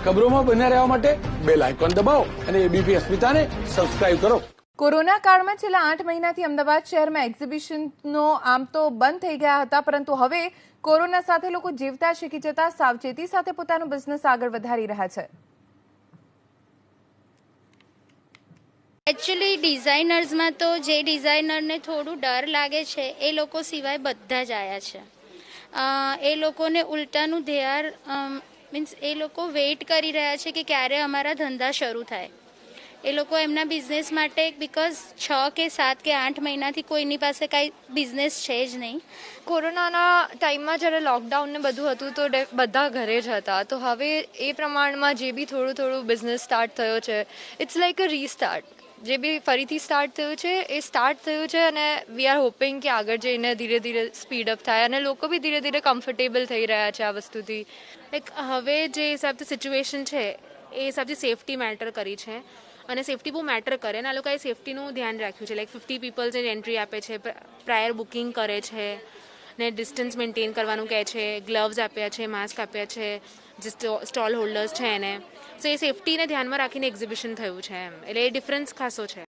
ખબરોમાં બન્યા રહેવા માટે બેલ આઇકોન દબાવો અને એબીપી અસ્મિતાને સબસ્ક્રાઇબ કરો. કોરોના કાળમાં છેલ્લા 8 મહિનાથી અમદાવાદ શહેરમાં એક્ઝિબિશનો આમ તો બંધ થઈ ગયા હતા, પરંતુ હવે કોરોના સાથે લોકો જીવતા શીખી જતા સાવચેતી સાથે પોતાનો બિઝનેસ આગળ વધારી રહ્યા છે. એકચ્યુઅલી ડિઝાઇનર્સમાં તો જે ડિઝાઇનરને થોડું ડર લાગે છે એ લોકો સિવાય બધા જ આવ્યા છે. એ લોકોને ઉલટાનું ધ્યાન મીન્સ એ લોકો વેઇટ કરી રહ્યા છે કે ક્યારે અમારા ધંધા શરૂ થાય. એ લોકો એમના બિઝનેસ માટે બીકોઝ 6 કે 7 કે 8 મહિનાથી કોઈની પાસે કાંઈ બિઝનેસ છે જ નહીં. કોરોનાના ટાઈમમાં જ્યારે લોકડાઉન ને બધું હતું તો બધા ઘરે જ હતા, તો હવે એ પ્રમાણમાં જે બી થોડું બિઝનેસ સ્ટાર્ટ થયો છે, ઇટ્સ લાઈક અ રીસ્ટાર્ટ. જે બી ફરીથી સ્ટાર્ટ થયું છે એ સ્ટાર્ટ થયું છે અને વી આર હોપિંગ કે આગળ જઈને ધીરે ધીરે સ્પીડઅપ થાય અને લોકો બી ધીરે ધીરે કમ્ફર્ટેબલ થઈ રહ્યા છે આ વસ્તુથી. લાઈક હવે જે હિસાબથી સિચ્યુએશન છે એ હિસાબથી સેફટી મેટર કરી છે અને સેફટી બહુ મેટર કરે અને આ લોકોએ સેફટીનું ધ્યાન રાખ્યું છે. લાઈક 50 પીપલ્સ એન્ટ્રી આપે છે, પ્રાયર બુકિંગ કરે છે ને ડિસ્ટન્સ મેન્ટેન કરવાનું કહે છે, ગ્લવ્સ આપ્યા છે, માસ્ક આપ્યા છે જે સ્ટોલ હોલ્ડર્સ છે એને. સો એ સેફટીને ધ્યાનમાં રાખીને એક્ઝિબિશન થયું છે એમ, એટલે એ ડિફરન્સ ખાસો છે.